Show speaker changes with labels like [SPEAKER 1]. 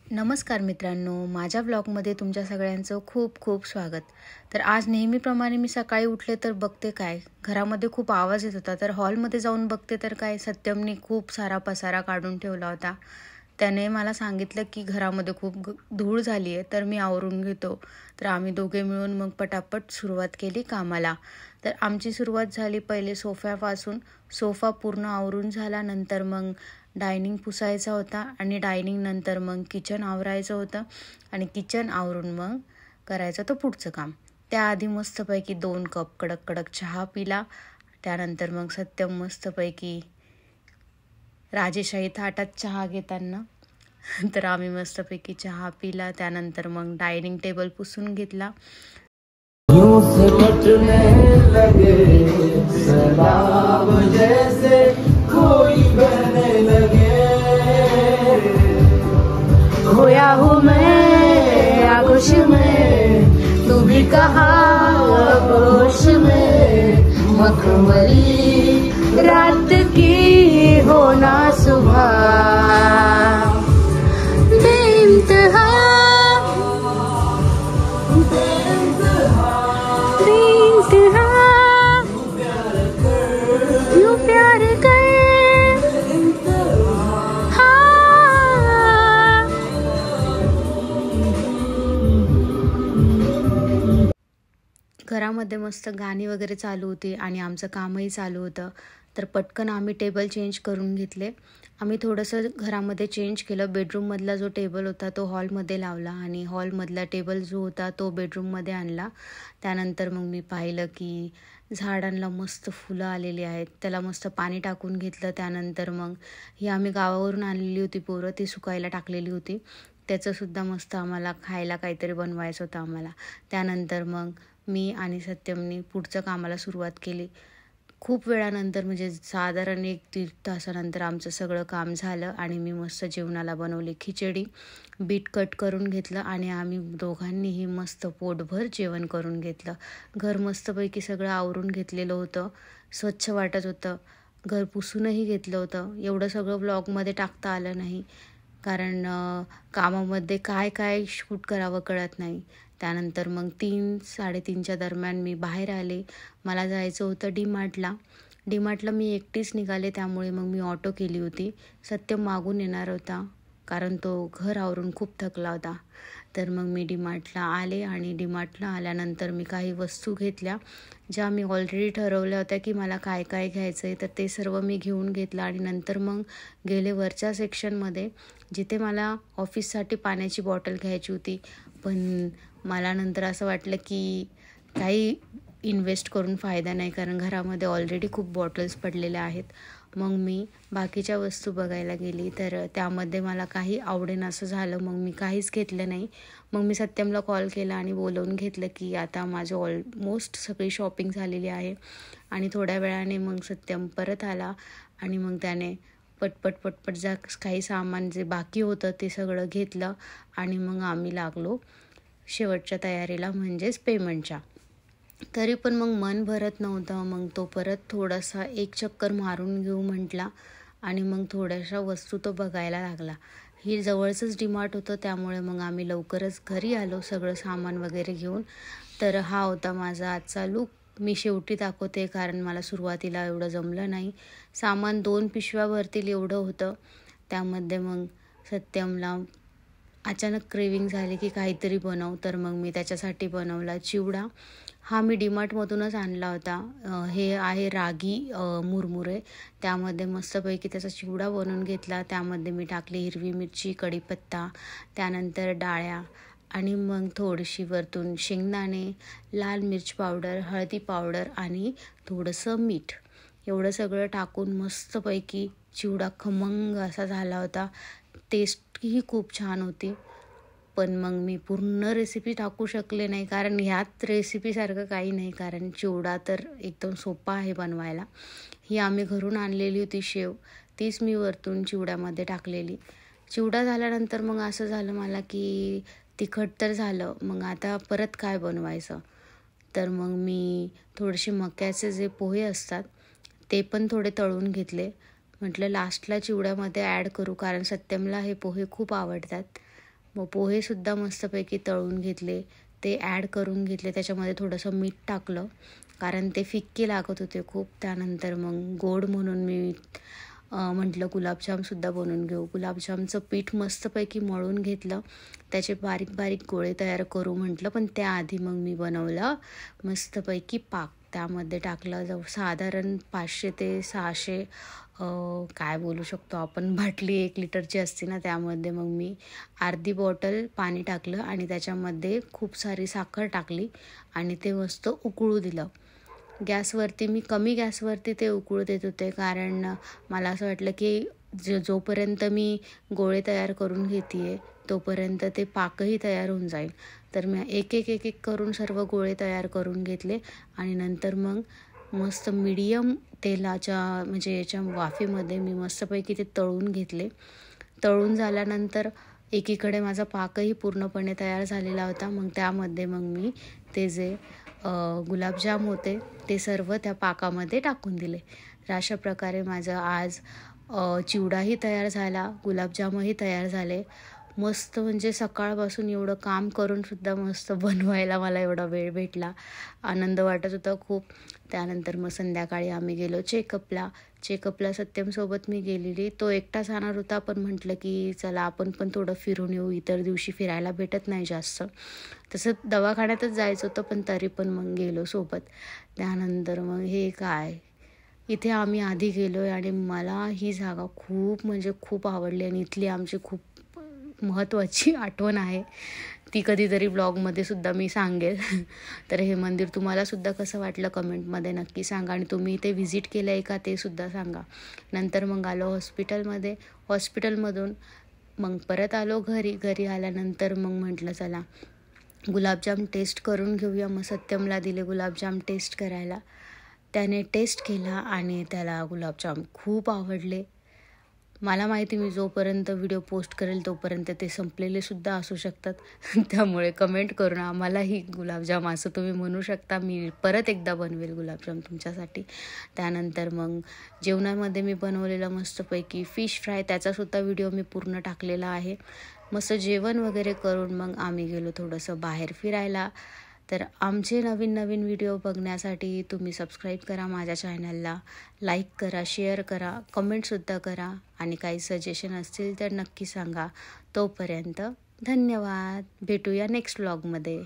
[SPEAKER 1] नमस्कार मित्रांनो, माझ्या ब्लॉगमध्ये तुमच्या सगळ्यांचं खूप खूप स्वागत. तर आज नेहमीप्रमाणे मी सकाळी उठले तर बघते काय घरामध्ये खूप आवाज येत होता. तर हॉलमध्ये जाऊन बघते तर काय सत्यमने खूप सारा पसारा काढून ठेवला होता. त्याने मला सांगितलं की घरामध्ये खूप धूळ झाली आहे, तर मी आवरून घेतो. तर आम्ही दोघे मिळून मग पटापट सुरुवात केली कामाला. तर आमची सुरुवात झाली पहिले सोफ्यापासून. सोफा पूर्ण आवरून झाला, नंतर मग डायनिंग पुसायचा होता आणि डायनिंग नंतर मग किचन आवरायचं होतं आणि किचन आवरून मग करायचं होतं पुढचं काम. त्याआधी मस्तपैकी 2 कप कडक कडक चहा पिला. त्यानंतर मग सत्यम मस्तपैकी राजेशाही थाटात चहा घेताना तर आम्ही मस्तपैकी चहा पिला. त्यानंतर मग डायनिंग टेबल पुसून घेतला.
[SPEAKER 2] यूं से कटने लगे सलाब जैसे कोई बहने लगे, खोया हूँ मैं आगोश में, तू भी कहा होश में, मखमली रात की होना सुबह, बेइंतहा
[SPEAKER 1] घरामध्ये मस्त गाणी वगैरे चालू होती आणि आमचं कामही चालू होतं. तर पटकन आम्ही टेबल चेंज करून घेतले. आम्ही थोडंसं घरामध्ये चेंज केलं. बेडरूममधला जो टेबल होता तो हॉलमध्ये लावला आणि हॉलमधला टेबल जो होता तो बेडरूममध्ये आणला. त्यानंतर मग मी पाहिलं की झाडांना मस्त फुलं आलेली आहेत. त्याला मस्त पाणी टाकून घेतलं. त्यानंतर मग ही आम्ही गावावरून आणलेली होती पोरं, ती सुकायला टाकलेली होती. त्याचंसुद्धा मस्त आम्हाला खायला काहीतरी बनवायचं होतं आम्हाला. त्यानंतर मग मी आणि सत्यमने पुढच्या कामाला सुरुवात केली. खूप वेळानंतर म्हणजे साधारण 1-1.5 तासानंतर आमचं सगळं काम झालं आणि मी मस्त जेवणाला बनवली खिचडी. बीट कट करून घेतलं आणि आम्ही दोघांनीही मस्त पोटभर जेवण करून घेतलं. घर मस्तपैकी सगळं आवरून घेतलेलं होतं. स्वच्छ वाटत होतं. घर पुसूनही घेतलं होतं. एवढं सगळं व्लॉगमध्ये टाकता आलं नाही, कारण कामामध्ये काय काय शूट करावं कळत नाही. त्यानंतर मग 3-3:30च्या दरम्यान मी बाहेर आले. मला जायचं होतं डीमार्टला मी एकटीच निघाले, त्यामुळे मग मी ऑटो केली होती. सत्यम मागून येणार होता, कारण तो घर आवरून खूप थकला होता. तर मग मी डीमार्टला आले आणि डीमार्टला आल्यानंतर मी काही वस्तू घेतल्या, ज्या मी ऑलरेडी ठरवल्या होत्या की मला काय काय घ्यायचं आहे. तर ते सर्व मी घेऊन घेतलं आणि नंतर मग गेले वरच्या सेक्शनमध्ये, जिथे मला ऑफिससाठी पाण्याची बॉटल घ्यायची होती. पण मला नंतर असं वाटलं की काही इन्व्हेस्ट करून फायदा नाही, कारण घरामध्ये ऑलरेडी खूप बॉटल्स पडलेल्या आहेत. मग मी बाकीच्या वस्तू बघायला गेली, तर त्यामध्ये मला काही आवडेनासं झालं. मग मी काहीच घेतलं नाही. मग मी सत्यमला कॉल केला आणि बोलवून घेतलं की आता माझं ऑलमोस्ट सगळी शॉपिंग झालेली आहे. आणि थोड्या वेळाने मग सत्यम परत आला आणि मग त्याने पटपट ज्या काही सामान जे बाकी होतं ते सगळं घेतलं आणि मग आम्ही लागलो शेवटच्या तयारीला, म्हणजेच पेमेंटच्या. तरी पण मग मन भरत नव्हतं. मग तो परत थोडासा एक चक्कर मारून घेऊ म्हटला आणि मग थोड्याशा वस्तू तो बघायला लागला. ही जवळचंच डीमार्ट होतं, त्यामुळे मग आम्ही लवकरच घरी आलो सगळं सामान वगैरे घेऊन. तर हा होता माझा आजचा लूक. मी शेवटी दाखवते, कारण मला सुरुवातीला एवढं जमलं नाही. सामान 2 पिशव्या भरतील एवढं होतं. त्यामध्ये मग सत्यमला अचानक क्रेविंग झाली की काहीतरी बनव, तर मग मी त्याच्यासाठी बनवला चिवडा. हा मी डीमार्टमधूनच आणला होता. हे आहे रागी मुरमुरे. त्यामध्ये मस्तपैकी त्याचा चिवडा बनवून घेतला. त्यामध्ये मी टाकली हिरवी मिरची, कढीपत्ता, त्यानंतर डाळ्या आणि मग थोडीशी वरतून शेंगदाणे, लाल मिर्च पावडर, हळदी पावडर आणि थोडंसं मीठ. एवढं सगळं टाकून मस्तपैकी चिवडा खमंग असा झाला होता. टेस्टही खूप छान होती. पण मग मी पूर्ण रेसिपी टाकू शकले नाही, कारण ह्यात रेसिपीसारखं काही नाही, कारण चिवडा तर एकदम सोपा आहे बनवायला. ही आम्ही घरून आणलेली होती शेव, तीच मी वरतून चिवड्यामध्ये टाकलेली. चिवडा झाल्यानंतर मग असं झालं मला की तिखट तर झालं, मग आता परत काय बनवायचं. तर मग मी थोडेसे मक्याचे जे पोहे असतात ते पण थोडे तळून घेतले. म्हटलं लास्टला चिवड्यामध्ये ॲड करू, कारण सत्यमला हे पोहे खूप आवडतात. मग पोहेसुद्धा मस्तपैकी तळून घेतले, ते ॲड करून घेतले. त्याच्यामध्ये थोडंसं मीठ टाकलं कारण ते फिक्के लागत होते खूप. त्यानंतर मग गोड म्हणून मी म्हटलं गुलाबजामसुद्धा बनवून घेऊ. गुलाबजामचं पीठ मस्तपैकी मळून घेतलं, त्याचे बारीक बारीक गोळे तयार करू म्हटलं. पण त्याआधी मग मी बनवलं मस्तपैकी पाक. त्यामध्ये टाकलं साधारण 500 ते 600 काय बोलू शकतो आपण, बाटली 1 लिटरची असते ना, त्यामध्ये मग मी अर्धी बॉटल पाणी टाकलं आणि त्याच्यामध्ये खूप सारी साखर टाकली आणि ते मस्त उकळू दिलं. गॅसवरती मी कमी गॅसवरती ते उकळू देत होते कारण मला असं वाटलं की जोपर्यंत मी गोळे तयार करून घेते आहे तोपर्यंत ते पाकही तयार होऊन जाईल. तर मी एक एक करून सर्व गोळे तयार करून घेतले आणि नंतर मग मस्त मीडियम तेलाच्या म्हणजे याच्या वाफेमध्ये मी मस्तपैकी ते तळून घेतले. तळून झाल्यानंतर एकीकडे माझा पाकही पूर्णपणे तयार झालेला होता. मग त्यामध्ये मग मी ते जे गुलाबजाम होते ते सर्व त्या पाकामध्ये टाकून दिले. तर अशा प्रकारे माझं आज चिवडाही तयार झाला, गुलाबजामही तयार झाले. मस्त म्हणजे सकाळपासून एवढं काम करूनसुद्धा मस्त बनवायला मला एवढा वेळ भेटला. आनंद वाटत होता खूप. त्यानंतर मग संध्याकाळी आम्ही गेलो चेकअपला सत्यमसोबत मी गेलेली. तो एकटाच राहणार होता, पण म्हटलं की चला आपण पण थोडं फिरून येऊ, इतर दिवशी फिरायला भेटत नाही जास्त. तसं दवाखान्यातच जायचं होतं पण तरी पण मग गेलो सोबत. त्यानंतर मग हे काय, इथे आम्ही आधी गेलो आहे आणि मला ही जागा खूप म्हणजे खूप आवडली आणि इथली आमची खूप महत्त्वाची आठवण आहे. ती कधीतरी ब्लॉगमध्ये सुद्धा मी सांगेल. तर हे मंदिर तुम्हालासुद्धा कसं वाटलं कमेंटमध्ये नक्की सांगा आणि तुम्ही इथे व्हिजिट केलं आहे का ते सुद्धा सांगा. नंतर मग आलो हॉस्पिटलमधून मग परत आलो घरी आल्यानंतर मग म्हटलं चला गुलाबजाम टेस्ट करून घेऊया. मग सत्यमला दिले गुलाबजाम टेस्ट करायला. त्याने टेस्ट केला आणि त्याला गुलाबजाम खूप आवडले. मला माहिती मी जोपर्यंत व्हिडिओ पोस्ट करेल तोपर्यंत ते संपलेले सुद्धा असू शकतात. त्यामुळे कमेंट करून आम्हालाही गुलाबजाम असं तुम्ही म्हणू शकता. मी परत एकदा बनवेल गुलाबजाम तुमच्यासाठी. त्यानंतर मग जेवणामध्ये मी बनवलेलं मस्तपैकी फिश फ्राय, त्याचासुद्धा व्हिडिओ मी पूर्ण टाकलेला आहे. मस्त जेवण वगैरे करून मग आम्ही गेलो थोडंसं बाहेर फिरायला. तर आमचे नवीन व्हिडिओ बघण्यासाठी तुम्ही सबस्क्राईब करा माझ्या चॅनलला, लाईक करा, शेअर करा, कमेंटसुद्धा करा आणि काही सजेशन असतील तर नक्की सांगा. तोपर्यंत धन्यवाद. भेटूया नेक्स्ट व्लॉगमध्ये.